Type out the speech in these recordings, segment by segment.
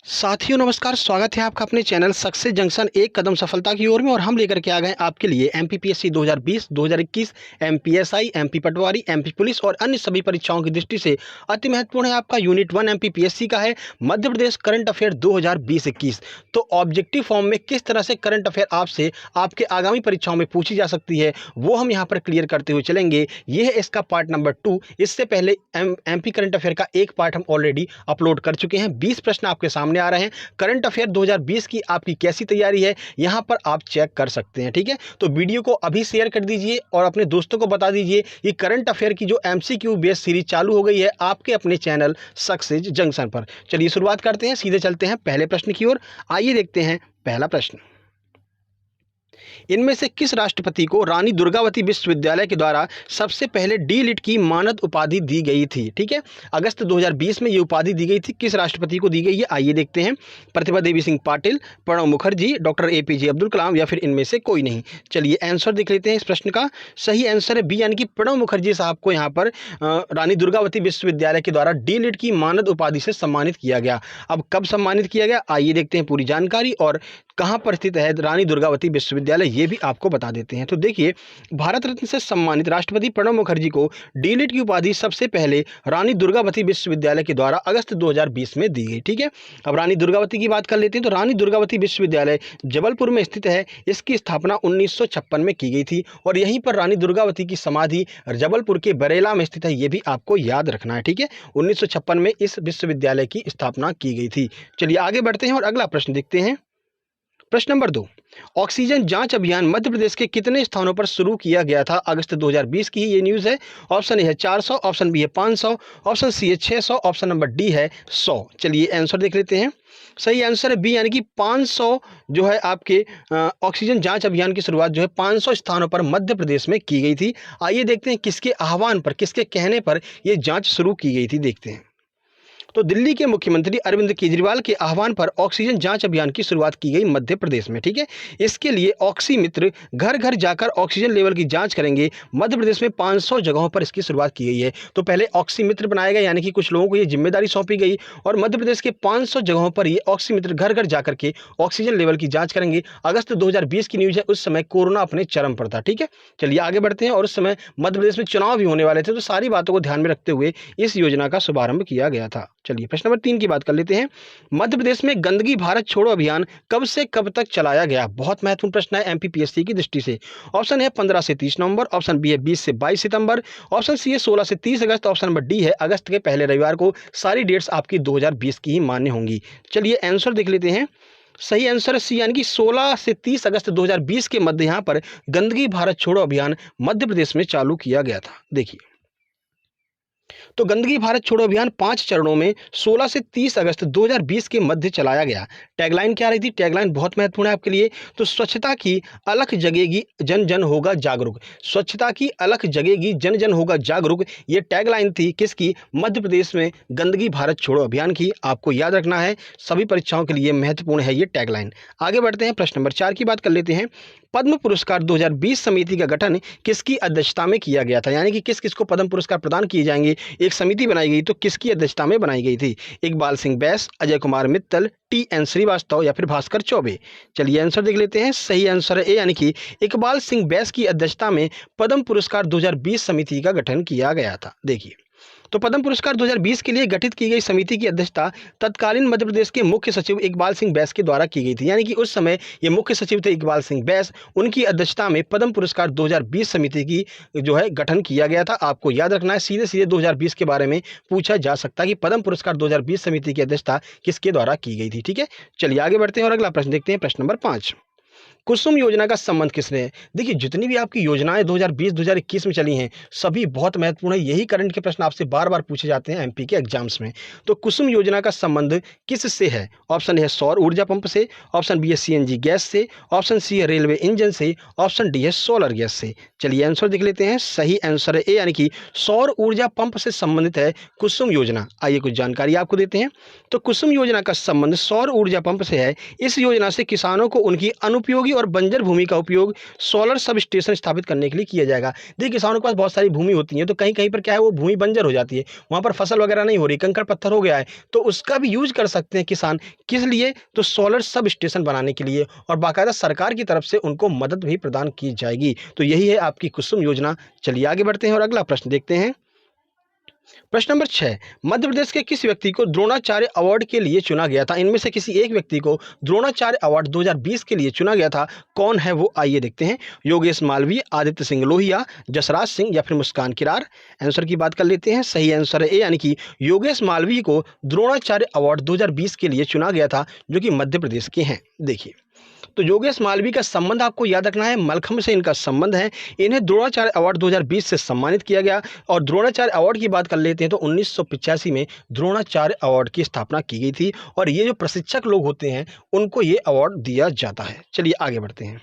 साथियों नमस्कार, स्वागत है आपका अपने चैनल सक्सेस जंक्शन एक कदम सफलता की ओर में। और हम लेकर के आ गए आपके लिए एमपीपीएससी 2020, 2021, एमपीएसआई, एमपी पटवारी, एमपी पुलिस और अन्य सभी परीक्षाओं की दृष्टि से अति महत्वपूर्ण है आपका यूनिट 1 एमपीपीएससी का है मध्य प्रदेश करंट अफेयर 2020-21। तो ऑब्जेक्टिव फॉर्म में किस तरह से करंट अफेयर आपसे आपके आगामी परीक्षाओं में पूछी जा सकती है वो हम यहाँ पर क्लियर करते हुए चलेंगे। ये है इसका पार्ट नंबर 2। इससे पहले एमपी करंट अफेयर का एक पार्ट हम ऑलरेडी अपलोड कर चुके हैं। 20 प्रश्न आपके सामने आ रहे हैं। करंट अफेयर 2020 की आपकी कैसी तैयारी है यहां पर आप चेक कर सकते हैं। ठीक है, तो वीडियो को अभी शेयर कर दीजिए और अपने दोस्तों को बता दीजिए कि करंट अफेयर की जो एमसीक्यू बेस्ड सीरीज चालू हो गई है आपके अपने चैनल सक्सेस जंक्शन पर। चलिए शुरुआत करते हैं, सीधे चलते हैं पहले प्रश्न की ओर। आइए देखते हैं पहला प्रश्न। इनमें से किस राष्ट्रपति को रानी दुर्गावती विश्वविद्यालय के द्वारा सबसे पहले डी लिट की मानद उपाधि दी गई थी? ठीक है, अगस्त 2020 में ये उपाधि दी गई थी। किस राष्ट्रपति को दी गई है आइए देखते हैं। प्रतिभा देवी सिंह पाटिल, प्रणब मुखर्जी, डॉक्टर एपीजे अब्दुल कलाम या फिर इनमें से कोई नहीं। चलिए आंसर देख लेते हैं इस प्रश्न का। सही आंसर है बी, यानी कि प्रणब मुखर्जी साहब को यहाँ पर रानी दुर्गावती विश्वविद्यालय के द्वारा डी लिट की मानद उपाधि से सम्मानित किया गया। अब कब सम्मानित किया गया आइए देखते हैं पूरी जानकारी, और कहाँ पर स्थित है रानी दुर्गावती विश्वविद्यालय ये भी आपको बता देते हैं। तो देखिए, भारत रत्न से सम्मानित राष्ट्रपति प्रणब मुखर्जी को डीलिट की उपाधि सबसे पहले रानी दुर्गावती विश्वविद्यालय के द्वारा अगस्त 2020 में दी गई। ठीक है, अब रानी दुर्गावती की बात कर लेते हैं। तो रानी दुर्गावती विश्वविद्यालय जबलपुर में स्थित है। इसकी स्थापना 1956 में की गई थी और यहीं पर रानी दुर्गावती की समाधि जबलपुर के बरेला में स्थित है, ये भी आपको याद रखना है। ठीक है, 1956 में इस विश्वविद्यालय की स्थापना की गई थी। चलिए आगे बढ़ते हैं और अगला प्रश्न देखते हैं। प्रश्न नंबर 2। ऑक्सीजन जांच अभियान मध्य प्रदेश के कितने स्थानों पर शुरू किया गया था? अगस्त 2020 की ये न्यूज़ है। ऑप्शन ए है 400, ऑप्शन बी है 500, ऑप्शन सी है 600, ऑप्शन नंबर डी है 100। चलिए आंसर देख लेते हैं। सही आंसर है बी, यानी कि 500 जो है आपके ऑक्सीजन जांच अभियान की शुरुआत जो है 500 स्थानों पर मध्य प्रदेश में की गई थी। आइए देखते हैं किसके आह्वान पर, किसके कहने पर यह जांच शुरू की गई थी, देखते हैं। तो दिल्ली के मुख्यमंत्री अरविंद केजरीवाल के आह्वान पर ऑक्सीजन जांच अभियान की शुरुआत की गई मध्य प्रदेश में। ठीक है, इसके लिए ऑक्सी मित्र घर घर जाकर ऑक्सीजन लेवल की जांच करेंगे। मध्य प्रदेश में 500 जगहों पर इसकी शुरुआत की गई है। तो पहले ऑक्सी मित्र बनाया गया, यानी कि कुछ लोगों को ये जिम्मेदारी सौंपी गई और मध्य प्रदेश के 500 जगहों पर ये ऑक्सी मित्र घर घर जाकर के ऑक्सीजन लेवल की जांच करेंगे। अगस्त 2020 की न्यूज है, उस समय कोरोना अपने चरम पर था। ठीक है, चलिए आगे बढ़ते हैं। और उस समय मध्य प्रदेश में चुनाव भी होने वाले थे, तो सारी बातों को ध्यान में रखते हुए इस योजना का शुभारंभ किया गया था। चलिए प्रश्न नंबर 3 की बात कर लेते हैं। मध्य प्रदेश में गंदगी भारत छोड़ो अभियान कब से कब तक चलाया गया? बहुत महत्वपूर्ण प्रश्न है एमपीपीएससी की दृष्टि से। ऑप्शन है 15 से 30 नवंबर, ऑप्शन बी है 20 से 22 सितंबर, ऑप्शन सी है 16 से 30 अगस्त, ऑप्शन नंबर डी है अगस्त के पहले रविवार को। सारी डेट्स आपकी 2020 की ही मान्य होंगी। चलिए आंसर देख लेते हैं। सही आंसर है सी, यानी कि 16 से 30 अगस्त 2020 के मध्य यहाँ पर गंदगी भारत छोड़ो अभियान मध्य प्रदेश में चालू किया गया था। देखिए, तो गंदगी भारत छोड़ो अभियान 5 चरणों में 16 से 30 अगस्त 2020 के मध्य चलाया गया। टैगलाइन क्या रही थी? टैगलाइन बहुत महत्वपूर्ण है आपके लिए। तो स्वच्छता की अलख जगेगी, जन जन होगा जागरूक। स्वच्छता की अलख जगेगी, जन जन होगा जागरूक, ये टैगलाइन थी किसकी? मध्य प्रदेश में गंदगी भारत छोड़ो अभियान की। आपको याद रखना है, सभी परीक्षाओं के लिए महत्वपूर्ण है ये टैगलाइन। आगे बढ़ते हैं, प्रश्न नंबर 4 की बात कर लेते हैं। पद्म पुरस्कार 2020 समिति का गठन किसकी अध्यक्षता में किया गया था? यानी कि किस किस को पद्म पुरस्कार प्रदान किए जाएंगे, एक समिति बनाई गई, तो किसकी अध्यक्षता में बनाई गई थी? इकबाल सिंह बैस, अजय कुमार मित्तल, टी.एन. श्रीवास्तव या फिर भास्कर चौबे। चलिए आंसर देख लेते हैं। सही आंसर है ए, यानी कि इकबाल सिंह बैस की अध्यक्षता में पद्म पुरस्कार 2020 समिति का गठन किया गया था। देखिए, तो पद्म पुरस्कार 2020 के लिए गठित की गई समिति की अध्यक्षता तत्कालीन मध्य प्रदेश के मुख्य सचिव इकबाल सिंह बैस के द्वारा की गई थी। यानी कि उस समय ये मुख्य सचिव थे इकबाल सिंह बैस, उनकी अध्यक्षता में पद्म पुरस्कार 2020 समिति की जो है गठन किया गया था। आपको याद रखना है, सीधे सीधे 2020 के बारे में पूछा जा सकता है कि पद्म पुरस्कार 2020 समिति की अध्यक्षता किसके द्वारा की गई थी। ठीक है, चलिए आगे बढ़ते हैं और अगला प्रश्न देखते हैं। प्रश्न नंबर 5। कुसुम योजना का संबंध किसने है? देखिए, जितनी भी आपकी योजनाएं 2020-2021 में चली हैं सभी बहुत महत्वपूर्ण है। यही करंट के प्रश्न आपसे बार बार पूछे जाते हैं एमपी के एग्जाम्स में। तो कुसुम योजना का संबंध किससे है? ऑप्शन है सौर ऊर्जा पंप से, ऑप्शन बी है सीएनजी गैस से, ऑप्शन सी है रेलवे इंजन से, ऑप्शन डी है सोलर गैस से। चलिए आंसर देख लेते हैं। सही आंसर है ए, यानी कि सौर ऊर्जा पंप से संबंधित है कुसुम योजना। आइए कुछ जानकारी आपको देते हैं। तो कुसुम योजना का संबंध सौर ऊर्जा पंप से है। इस योजना से किसानों को उनकी अनुपयोगी सूखी और बंजर भूमि का उपयोग सोलर सब स्टेशन स्थापित करने के लिए किया जाएगा। देखिए किसानों के पास बहुत सारी भूमि होती है, तो कहीं कहीं पर क्या है वो भूमि बंजर हो जाती है, वहाँ पर फसल वगैरह नहीं हो रही, कंकड़ पत्थर हो गया है, तो उसका भी यूज कर सकते हैं किसान। किस लिए? तो सोलर सब स्टेशन बनाने के लिए, और बाकायदा सरकार की तरफ से उनको मदद भी प्रदान की जाएगी। तो यही है आपकी कुसुम योजना। चलिए आगे बढ़ते हैं और अगला प्रश्न देखते हैं। प्रश्न नंबर 6, मध्य प्रदेश के किस व्यक्ति को द्रोणाचार्य अवार्ड के लिए चुना गया था? इनमें से किसी एक व्यक्ति को द्रोणाचार्य अवार्ड 2020 के लिए चुना गया था, कौन है वो? आइए देखते हैं। योगेश मालवीय, आदित्य सिंह लोहिया, जसराज सिंह या फिर मुस्कान किरार। आंसर की बात कर लेते हैं। सही आंसर है ए, यानी कि योगेश मालवीय को द्रोणाचार्य अवार्ड 2020 के लिए चुना गया था, जो कि मध्य प्रदेश के हैं। देखिए तो योगेश मालवीय का संबंध आपको याद रखना है, मलखंभ से इनका संबंध है। इन्हें द्रोणाचार्य अवार्ड 2020 से सम्मानित किया गया। और द्रोणाचार्य अवार्ड की बात कर लेते हैं तो 1985 में द्रोणाचार्य अवार्ड की स्थापना की गई थी, और ये जो प्रशिक्षक लोग होते हैं उनको ये अवार्ड दिया जाता है। चलिए आगे बढ़ते हैं।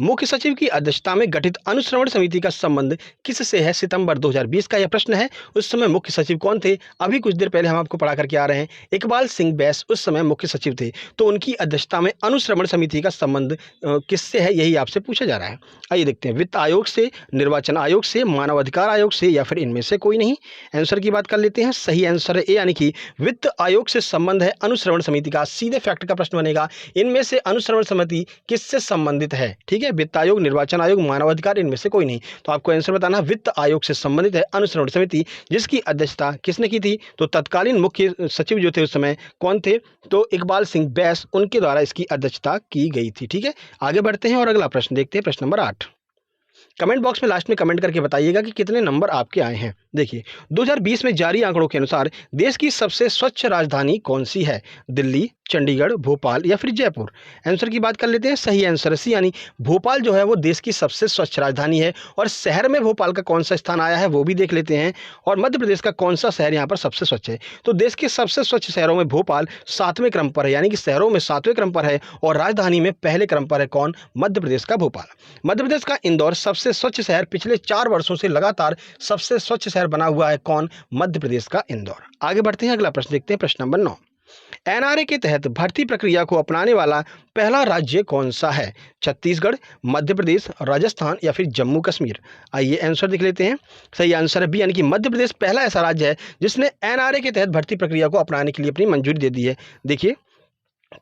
मुख्य सचिव की अध्यक्षता में गठित अनुश्रवण समिति का संबंध किससे है? सितंबर 2020 का यह प्रश्न है। उस समय मुख्य सचिव कौन थे? अभी कुछ देर पहले हम आपको पढ़ा करके आ रहे हैं, इकबाल सिंह बैस उस समय मुख्य सचिव थे। तो उनकी अध्यक्षता में अनुश्रवण समिति का संबंध किससे है, यही आपसे पूछा जा रहा है। आइए देखते हैं। वित्त आयोग से, निर्वाचन आयोग से, मानव अधिकार आयोग से, या फिर इनमें से कोई नहीं। आंसर की बात कर लेते हैं। सही आंसर है ए, यानी कि वित्त आयोग से संबंध है अनुश्रवण समिति का। सीधे फैक्ट का प्रश्न बनेगा, इनमें से अनुश्रवण समिति किससे संबंधित है? ठीक है, वित्त आयोग, निर्वाचन आयोग, मानवाधिकार, इनमें से कोई नहीं। तो आपको आंसर बताना, वित्त आयोग से संबंधित है अनुश्रवण समिति, जिसकी अध्यक्षता किसने की थी? तो तत्कालीन मुख्य सचिव जो थे उस समय कौन थे? तो इकबाल सिंह बैस, उनके द्वारा इसकी अध्यक्षता की गई थी। ठीक है, आगे बढ़ते हैं और अगला प्रश्न देखते हैं। प्रश्न नंबर 8। कमेंट बॉक्स में लास्ट में कमेंट करके बताइएगा कि कितने नंबर आपके आए हैं। देखिए 2020 में जारी आंकड़ों के अनुसार देश की सबसे स्वच्छ राजधानी कौन सी है? दिल्ली, चंडीगढ़, भोपाल या फिर जयपुर? आंसर की बात कर लेते हैं। सही आंसर सी, यानी भोपाल जो है वो देश की सबसे स्वच्छ राजधानी है। और शहर में भोपाल का कौन सा स्थान आया है वो भी देख लेते हैं। और मध्य प्रदेश का कौन सा शहर यहाँ पर सबसे स्वच्छ है? तो देश के सबसे स्वच्छ शहरों में भोपाल 7वें क्रम पर है, यानी कि शहरों में 7वें क्रम पर है। और राजधानी में पहले क्रम पर है कौन? मध्य प्रदेश का भोपाल। मध्य प्रदेश का इंदौर सबसे स्वच्छ शहर, पिछले 4 वर्षों से लगातार सबसे स्वच्छ शहर बना हुआ है कौन? मध्य प्रदेश का इंदौर। आगे बढ़ते हैं, अगला प्रश्न देखते हैं। प्रश्न नंबर 9। एनआरए के तहत भर्ती प्रक्रिया को अपनाने वाला पहला राज्य कौन सा है? छत्तीसगढ़, मध्य प्रदेश, राजस्थान या फिर जम्मू कश्मीर? आइए आंसर देख लेते हैं। सही आंसर है बी, यानी कि मध्य प्रदेश पहला ऐसा राज्य है जिसने एनआरए के तहत भर्ती प्रक्रिया को अपनाने के लिए अपनी मंजूरी दे दी है। देखिए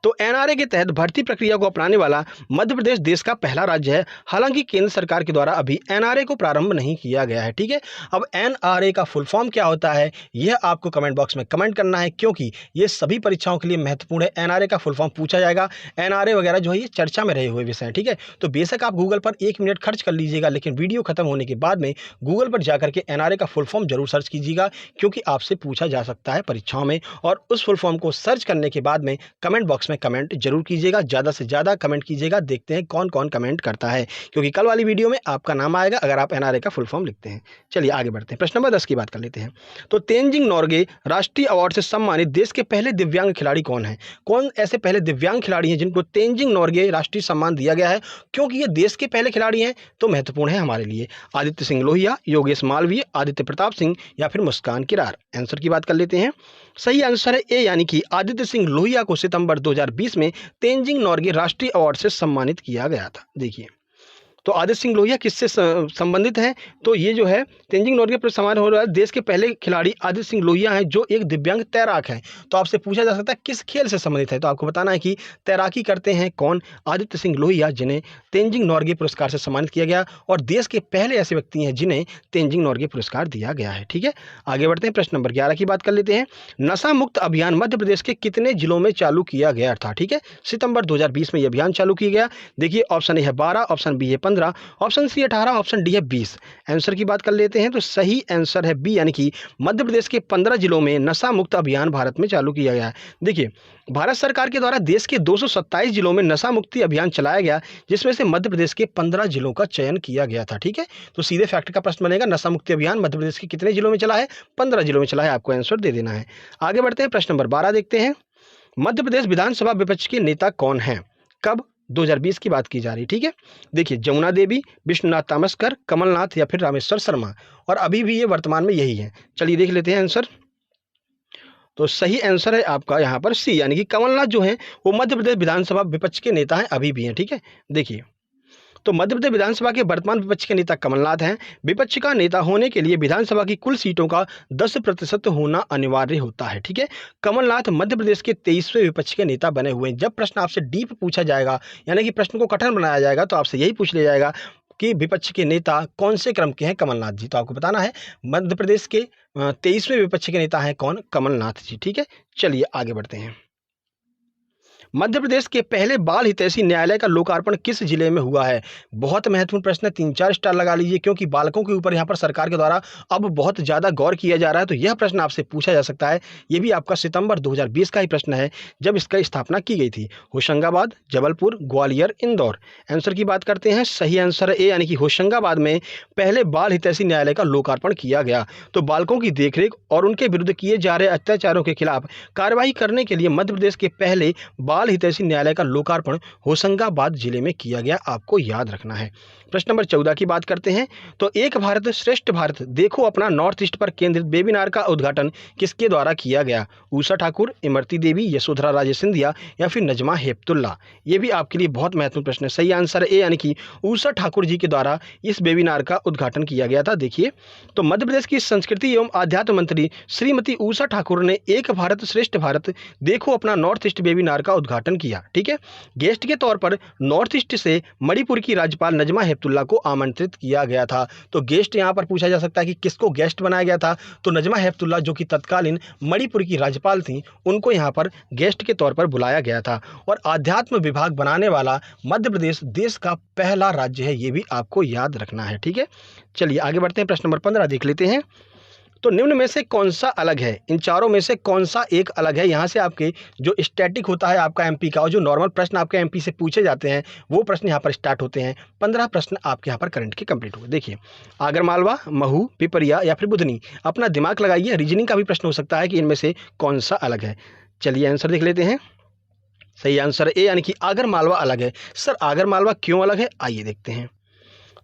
तो एनआरए के तहत भर्ती प्रक्रिया को अपनाने वाला मध्य प्रदेश देश का पहला राज्य है। हालांकि केंद्र सरकार के द्वारा अभी एनआरए को प्रारंभ नहीं किया गया है। ठीक है, अब एनआरए का फुल फॉर्म क्या होता है यह आपको कमेंट बॉक्स में कमेंट करना है, क्योंकि ये सभी परीक्षाओं के लिए महत्वपूर्ण है। एनआरए का फुल फॉर्म पूछा जाएगा। एनआरए वगैरह जो है ये चर्चा में रहे हुए विषय है। ठीक है, तो बेशक आप गूगल पर 1 मिनट खर्च कर लीजिएगा, लेकिन वीडियो खत्म होने के बाद में गूगल पर जाकर के एनआरए का फुल फॉर्म जरूर सर्च कीजिएगा, क्योंकि आपसे पूछा जा सकता है परीक्षाओं में। और उस फुल फॉर्म को सर्च करने के बाद में कमेंट बॉक्स में कमेंट जरूर कीजिएगा, ज्यादा से ज्यादा कमेंट कीजिएगा। देखते हैं कौन कौन कमेंट करता है, क्योंकि कल वाली वीडियो में आपका नाम आएगा अगर आप एनआरए का फुल फॉर्म लिखते हैं। चलिए आगे बढ़ते हैं। प्रश्न नंबर 10 की बात कर लेते हैं। तो तेनजिंग नोर्गे राष्ट्रीय अवार्ड से सम्मानित देश के पहले दिव्यांग खिलाड़ी कौन है? कौन ऐसे पहले दिव्यांग खिलाड़ी हैं जिनको तेनजिंग नोर्गे राष्ट्रीय सम्मान दिया गया है? क्योंकि ये देश के पहले खिलाड़ी हैं तो महत्वपूर्ण है हमारे लिए। आदित्य सिंह लोहिया, योगेश मालवीय, आदित्य प्रताप सिंह या फिर मुस्कान किरार? आंसर की बात कर लेते हैं। सही आंसर है ए, यानी कि आदित्य सिंह लोहिया को सितंबर 2020 में तेनजिंग नोर्गे राष्ट्रीय अवार्ड से सम्मानित किया गया था। देखिए तो आदित्य सिंह लोहिया किससे संबंधित हैं? तो ये जो है तेनजिंग नोर्गे पर सम्मान हो रहा है, देश के पहले खिलाड़ी आदित्य सिंह लोहिया हैं, जो एक दिव्यांग तैराक हैं। तो आपसे पूछा जा सकता है किस खेल से संबंधित है, तो आपको बताना है कि तैराकी करते हैं कौन? आदित्य सिंह लोहिया, जिन्हें तेनजिंग नोर्गे पुरस्कार से सम्मानित किया गया, और देश के पहले ऐसे व्यक्ति हैं जिन्हें तेनजिंग नोर्गे पुरस्कार दिया गया है। ठीक है, आगे बढ़ते हैं। प्रश्न नंबर 11 की बात कर लेते हैं। नशा मुक्त अभियान मध्य प्रदेश के कितने जिलों में चालू किया गया था? ठीक है, सितंबर 2020 में यह अभियान चालू किया गया। देखिए ऑप्शन ए है 12, ऑप्शन बी है 15, ऑप्शन सी 18, ऑप्शन डी है 20। आंसर की बात कर लेते हैं। तो सही आंसर है बी, यानी कि मध्य प्रदेश के 15 जिलों में नशा मुक्त अभियान भारत में चालू किया गया है। देखिए भारत सरकार के द्वारा देश के 227 जिलों में नशा मुक्ति अभियान चलाया गया, जिसमें से मध्य प्रदेश के 15 जिलों का चयन किया गया था। ठीक है, तो सीधे फैक्ट का प्रश्न बनेगा, नशा मुक्ति अभियान मध्य प्रदेश के कितने जिलों में चला है? 15 जिलों में चला है। आपको आंसर दे देना है। आगे बढ़ते हैं। प्रश्न नंबर 12 देखते हैं। मध्य प्रदेश विधानसभा विपक्ष के नेता कौन है? कब? 2020 की बात की जा रही। ठीक है, देखिए जमुना देवी, विष्णुनाथ तामस्कर, कमलनाथ या फिर रामेश्वर शर्मा, और अभी भी ये वर्तमान में यही है। चलिए देख लेते हैं आंसर। तो सही आंसर है आपका यहाँ पर सी, यानी कि कमलनाथ जो हैं वो मध्य प्रदेश विधानसभा विपक्ष के नेता हैं, अभी भी हैं। ठीक है, देखिए तो मध्य प्रदेश विधानसभा के वर्तमान विपक्ष के नेता कमलनाथ हैं। विपक्ष का नेता होने के लिए विधानसभा की कुल सीटों का 10% होना अनिवार्य होता है। ठीक है, कमलनाथ मध्य प्रदेश के 23वें विपक्ष के नेता बने हुए हैं। जब प्रश्न आपसे डीप पूछा जाएगा, यानी कि प्रश्न को कठिन बनाया जाएगा, तो आपसे यही पूछ लिया जाएगा कि विपक्ष के नेता कौन से क्रम के हैं कमलनाथ जी, तो आपको बताना है मध्य प्रदेश के 23वें विपक्ष के नेता हैं कौन, कमलनाथ जी। ठीक है, चलिए आगे बढ़ते हैं। मध्य प्रदेश के पहले बाल हितैषी न्यायालय का लोकार्पण किस जिले में हुआ है? बहुत महत्वपूर्ण प्रश्न है, 3-4 स्टार लगा लीजिए, क्योंकि बालकों के ऊपर यहाँ पर सरकार के द्वारा अब बहुत ज़्यादा गौर किया जा रहा है, तो यह प्रश्न आपसे पूछा जा सकता है। ये भी आपका सितंबर 2020 का ही प्रश्न है, जब इसका स्थापना की गई थी। होशंगाबाद, जबलपुर, ग्वालियर, इंदौर। आंसर की बात करते हैं, सही आंसर ए, यानी कि होशंगाबाद में पहले बाल हितैषी न्यायालय का लोकार्पण किया गया। तो बालकों की देखरेख और उनके विरुद्ध किए जा रहे अत्याचारों के खिलाफ कार्रवाई करने के लिए मध्य प्रदेश के पहले बाल हितैषी न्यायालय का लोकार्पण होशंगाबाद जिले में किया गया, आपको याद रखना है। प्रश्न नंबर 14 की बात करते हैं, तो एक भारत श्रेष्ठ भारत देखो अपना नॉर्थ ईस्ट पर केंद्रित वेबिनार का उद्घाटन किसके द्वारा किया गया? ऊषा ठाकुर, इमरती देवी, यशोधरा राजे सिंधिया या फिर नजमा हेपतुल्ला? ये भी आपके लिए बहुत महत्वपूर्ण प्रश्न है। सही आंसर ए, यानी कि ऊषा ठाकुर जी के द्वारा इस वेबिनार का उद्घाटन किया गया था। देखिए, तो मध्य प्रदेश की संस्कृति एवं आध्यात्म मंत्री श्रीमती ऊषा ठाकुर ने एक भारत श्रेष्ठ भारत देखो अपना नॉर्थ ईस्ट वेबिनार का उद्घाटन किया। ठीक है, गेस्ट के तौर पर नॉर्थ ईस्ट से मणिपुर की राज्यपाल नजमा हेपतुल्ला को आमंत्रित किया गया था। तो गेस्ट यहां पर पूछा जा सकता है कि किसको गेस्ट बनाया गया था, तो नजमा हेपतुल्ला जो कि तत्कालीन मणिपुर की राज्यपाल थी, उनको यहां पर गेस्ट के तौर पर बुलाया गया था। और आध्यात्म विभाग बनाने वाला मध्य प्रदेश देश का पहला राज्य है, ये भी आपको याद रखना है। ठीक है, चलिए आगे बढ़ते हैं। प्रश्न नंबर 15 देख लेते हैं, तो निम्न में से कौन सा अलग है? इन चारों में से कौन सा एक अलग है? यहाँ से आपके जो स्टैटिक होता है आपका एमपी का, और जो नॉर्मल प्रश्न आपके एमपी से पूछे जाते हैं वो प्रश्न यहाँ पर स्टार्ट होते हैं। 15 प्रश्न आपके यहाँ पर करंट के कंप्लीट हुए। देखिए, आगरमालवा, महू, पिपरिया या फिर बुधनी? अपना दिमाग लगाइए, रीजनिंग का भी प्रश्न हो सकता है कि इनमें से कौन सा अलग है। चलिए आंसर देख लेते हैं। सही आंसर ए, यानी कि आगरमालवा अलग है। सर आगरमालवा क्यों अलग है, आइए देखते हैं।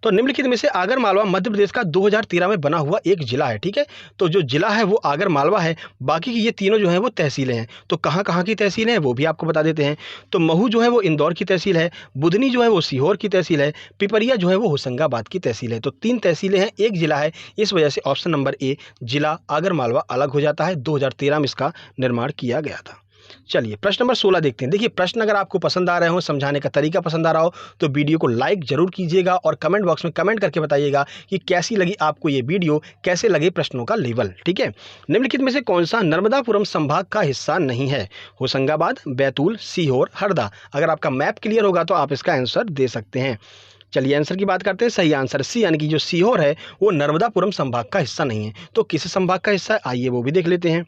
तो निम्नलिखित में से आगरमालवा मध्य प्रदेश का 2013 में बना हुआ एक जिला है। ठीक है, तो जो जिला है वो आगरमालवा है, बाकी की ये तीनों जो हैं वो तहसीलें हैं। तो कहाँ कहाँ की तहसीलें हैं वो भी आपको बता देते हैं। तो महू जो है वो इंदौर की तहसील है, बुधनी जो है वो सीहोर की तहसील है, पिपरिया जो है वो होशंगाबाद की तहसील है। तो 3 तहसीलें हैं, एक जिला है, इस वजह से ऑप्शन नंबर ए जिला आगरमालवा अलग हो जाता है। 2013 में इसका निर्माण किया गया था। चलिए प्रश्न नंबर 16 देखते हैं। देखिए, प्रश्न अगर आपको पसंद आ रहे हो, समझाने का तरीका पसंद आ रहा हो, तो वीडियो को लाइक जरूर कीजिएगा और कमेंट बॉक्स में कमेंट करके बताइएगा कि कैसी लगी आपको ये वीडियो, कैसे लगे प्रश्नों का लेवल। ठीक है, निम्नलिखित में से कौन सा नर्मदापुरम संभाग का हिस्सा नहीं है? होशंगाबाद, बैतूल, सीहोर, हरदा? अगर आपका मैप क्लियर होगा तो आप इसका आंसर दे सकते हैं। चलिए आंसर की बात करते हैं। सही आंसर सी, यानी कि जो सीहोर है वो नर्मदापुरम संभाग का हिस्सा नहीं है। तो किस संभाग का हिस्सा है, आइए वो भी देख लेते हैं।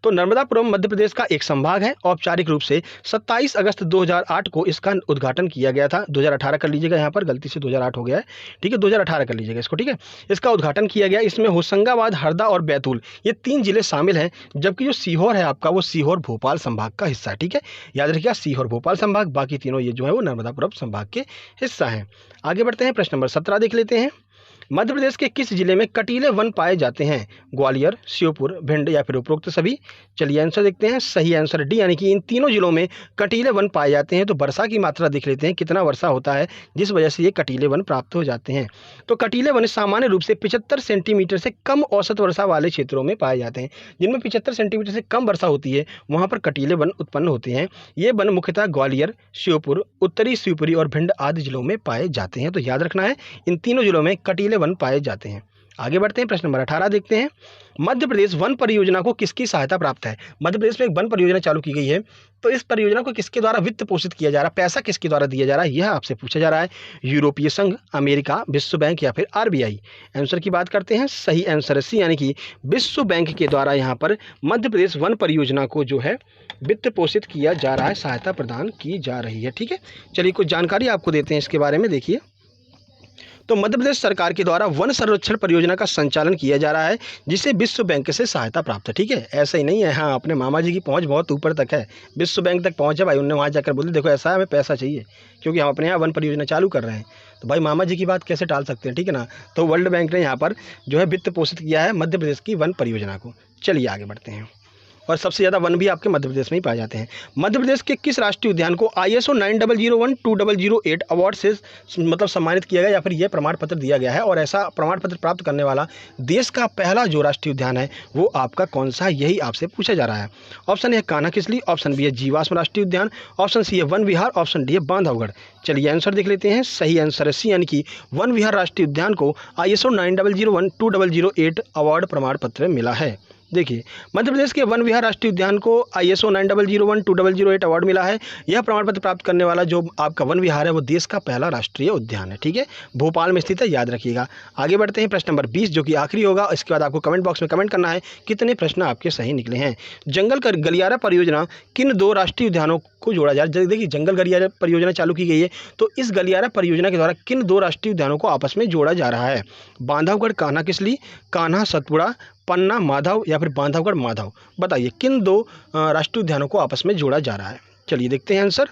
तो नर्मदापुरम मध्य प्रदेश का एक संभाग है। औपचारिक रूप से 27 अगस्त 2008 को इसका उद्घाटन किया गया था। 2018 कर लीजिएगा, यहाँ पर गलती से 2008 हो गया है। ठीक है, 2018 कर लीजिएगा इसको। ठीक है, इसका उद्घाटन किया गया। इसमें होशंगाबाद, हरदा और बैतूल ये 3 जिले शामिल हैं, जबकि जो सीहोर है आपका वो सीहोर भोपाल संभाग का हिस्सा है। ठीक है, याद रखिएगा सीहोर भोपाल संभाग, बाकी तीनों ये जो है वो नर्मदापुरम संभाग के हिस्सा हैं। आगे बढ़ते हैं, प्रश्न नंबर 17 देख लेते हैं। मध्य प्रदेश के किस जिले में कटीले वन पाए जाते हैं? ग्वालियर, श्योपुर, भिंड या फिर उपरोक्त सभी? चलिए आंसर देखते हैं। सही आंसर डी, यानी कि इन तीनों जिलों में कटीले वन पाए जाते हैं। तो वर्षा की मात्रा देख लेते हैं, कितना वर्षा होता है जिस वजह से ये कटीले वन प्राप्त हो जाते हैं। तो कटीले वन सामान्य रूप से 75 सेंटीमीटर से कम औसत वर्षा वाले क्षेत्रों में पाए जाते हैं। जिनमें 75 सेंटीमीटर से कम वर्षा होती है वहाँ पर कटीले वन उत्पन्न होते हैं। ये वन मुख्यतः ग्वालियर, श्योपुर, उत्तरी शिवपुरी और भिंड आदि जिलों में पाए जाते हैं। तो याद रखना है, इन तीनों जिलों में कटीले वन पाए जाते हैं। आगे बढ़ते हैं, प्रश्न नंबर 18 देखते हैं। मध्य प्रदेश वन परियोजना को किसकी सहायता प्राप्त है? मध्य प्रदेश में एक वन परियोजना चालू की गई है, तो इस परियोजना को किसके द्वारा वित्त पोषित किया जा रहा है, पैसा किसके द्वारा दिया जा रहा है, यह आपसे पूछा जा रहा है। यूरोपीय संघ, अमेरिका, विश्व बैंक या फिर आरबीआई? आंसर की बात करते हैं। सही आंसर सी, यानी कि विश्व बैंक के द्वारा यहाँ पर मध्य प्रदेश वन परियोजना को जो है वित्त पोषित किया जा रहा है, सहायता प्रदान की जा रही है। ठीक है, चलिए कुछ जानकारी आपको देते हैं इसके बारे में। देखिए, तो मध्य प्रदेश सरकार के द्वारा वन संरक्षण परियोजना का संचालन किया जा रहा है, जिसे विश्व बैंक से सहायता प्राप्त है। ठीक है, ऐसा ही नहीं है, हाँ अपने मामा जी की पहुंच बहुत ऊपर तक है, विश्व बैंक तक पहुंचे भाई। उन्होंने वहाँ जाकर बोले देखो ऐसा है, हमें पैसा चाहिए क्योंकि हम अपने यहाँ वन परियोजना चालू कर रहे हैं। तो भाई मामा जी की बात कैसे टाल सकते हैं, ठीक है ना। तो वर्ल्ड बैंक ने यहाँ पर जो है वित्त पोषित किया है मध्य प्रदेश की वन परियोजना को। चलिए आगे बढ़ते हैं। और सबसे ज़्यादा वन भी आपके मध्य प्रदेश में ही पाए जाते हैं। मध्य प्रदेश के किस राष्ट्रीय उद्यान को ISO 9001-2008 अवार्ड से मतलब सम्मानित किया गया या फिर यह प्रमाण पत्र दिया गया है, और ऐसा प्रमाण पत्र प्राप्त करने वाला देश का पहला जो राष्ट्रीय उद्यान है वो आपका कौन सा है, यही आपसे पूछा जा रहा है। Option A Kanha Kisli, option B है जीवाश्म राष्ट्रीय उद्यान, ऑप्शन सी है वन विहार, ऑप्शन डी है बांधवगढ़। चलिए आंसर देख लेते हैं। सही आंसर है सी, यानी कि वन विहार राष्ट्रीय उद्यान को ISO 9001-2008 अवार्ड प्रमाण पत्र मिला है। देखिए, मध्य प्रदेश के वन विहार राष्ट्रीय उद्यान को ISO 9001-2008 अवार्ड मिला है। यह प्रमाण पत्र प्राप्त करने वाला जो आपका वन विहार है वो देश का पहला राष्ट्रीय उद्यान है। ठीक है, भोपाल में स्थित है, याद रखिएगा। आगे बढ़ते हैं प्रश्न नंबर 20 जो कि आखिरी होगा। इसके बाद आपको कमेंट बॉक्स में कमेंट करना है कितने प्रश्न आपके सही निकले हैं। जंगल गलियारा परियोजना किन दो राष्ट्रीय उद्यानों को जोड़ा जा रहा है। देखिए, जंगल गलियारा परियोजना चालू की गई है, तो इस गलियारा परियोजना के द्वारा किन दो राष्ट्रीय उद्यानों को आपस में जोड़ा जा रहा है। बांधवगढ़ कान्हा-किसली, कान्हा सतपुड़ा, पन्ना माधव या फिर बांधवगढ़ माधव। बताइए किन दो राष्ट्रीय उद्यानों को आपस में जोड़ा जा रहा है। चलिए देखते हैं आंसर।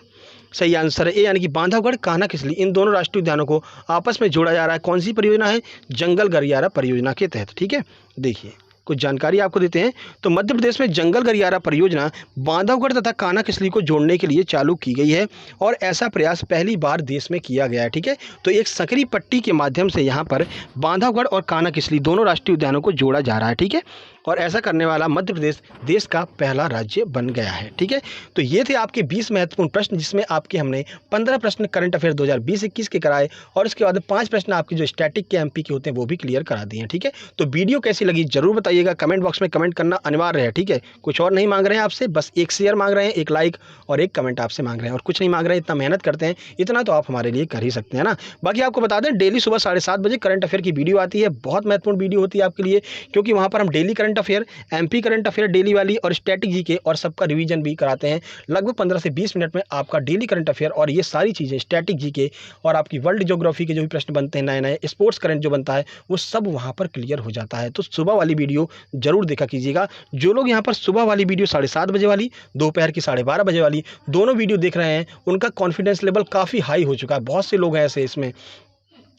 सही आंसर है ए, यानी कि बांधवगढ़ कान्हा-किसली, इन दोनों राष्ट्रीय उद्यानों को आपस में जोड़ा जा रहा है। कौन सी परियोजना है, जंगल गलियारा परियोजना के तहत। ठीक है, देखिए कुछ जानकारी आपको देते हैं। तो मध्य प्रदेश में जंगल गलियारा परियोजना बांधवगढ़ तथा कान्हा-किसली को जोड़ने के लिए चालू की गई है, और ऐसा प्रयास पहली बार देश में किया गया है। ठीक है, तो एक सकरी पट्टी के माध्यम से यहाँ पर बांधवगढ़ और कान्हा-किसली दोनों राष्ट्रीय उद्यानों को जोड़ा जा रहा है। ठीक है, और ऐसा करने वाला मध्य प्रदेश देश का पहला राज्य बन गया है। ठीक है, तो ये थे आपके 20 महत्वपूर्ण प्रश्न, जिसमें आपके हमने 15 प्रश्न करंट अफेयर 2020-21 के कराए, और इसके बाद 5 प्रश्न आपके जो स्टैटिक के MP के होते हैं वो भी क्लियर करा दिए हैं। ठीक है, तो वीडियो कैसी लगी जरूर बताइएगा, कमेंट बॉक्स में कमेंट करना अनिवार्य है। ठीक है, कुछ और नहीं मांग रहे हैं आपसे, बस एक शेयर मांग रहे हैं, एक लाइक और एक कमेंट आपसे मांग रहे हैं, और कुछ नहीं मांग रहे हैं। इतना मेहनत करते हैं, इतना तो आप हमारे लिए कर ही सकते हैं ना। बाकी आपको बता दें, डेली सुबह 7:30 बजे करंट अफेयर की वीडियो आती है। बहुत महत्वपूर्ण वीडियो होती है आपके लिए, क्योंकि वहाँ पर हम daily current affair, MP current affair daily वाली और स्टैटिक जीके और सबका रिवीजन भी कराते हैं। लगभग 15 से 20 मिनट में आपका डेली करंट अफेयर और ये सारी चीज़ें स्टैटिक जीके और आपकी वर्ल्ड ज्योग्राफी के जो भी प्रश्न बनते हैं, नए नए स्पोर्ट्स करंट जो बनता है, वो सब वहाँ पर क्लियर हो जाता है। तो सुबह वाली वीडियो जरूर देखा कीजिएगा। जो लोग यहाँ पर सुबह वाली वीडियो 7:30 बजे वाली, दोपहर की 12:30 बजे वाली दोनों वीडियो देख रहे हैं, उनका कॉन्फिडेंस लेवल काफ़ी हाई हो चुका है। बहुत से लोग हैं ऐसे, इसमें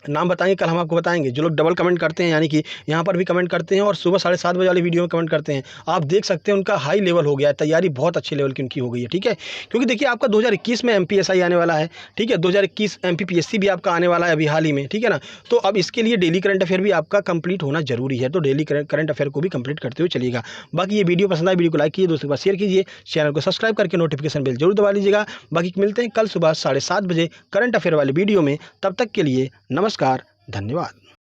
नाम बताएंगे, कल हम आपको बताएंगे। जो लोग डबल कमेंट करते हैं, यानी कि यहाँ पर भी कमेंट करते हैं और सुबह 7:30 बजे वाली वीडियो में कमेंट करते हैं, आप देख सकते हैं उनका हाई लेवल हो गया है, तैयारी बहुत अच्छे लेवल की उनकी हो गई है। ठीक है, क्योंकि देखिए आपका 2021 में MPSI आने वाला है। ठीक है, 2021 MPPSC भी आपका आने वाला है अभी हाल ही में। ठीक है ना, तो अब इसके लिए डेली करंट अफेयर भी आपका कंप्लीट होना जरूरी है, तो डेली करंट अफेयर को भी कंप्लीट करते हुए चलिएगा। बाकी ये वीडियो पसंद आए, वीडियो को लाइक कीजिए, दोस्तों के पास शेयर कीजिए, चैनल को सब्सक्राइब करके नोटिफिकेशन बेल जरूर दबा लीजिएगा। बाकी मिलते हैं कल सुबह 7:30 बजे करंट अफेयर वाली वीडियो में। तब तक के लिए नमस्कार, धन्यवाद।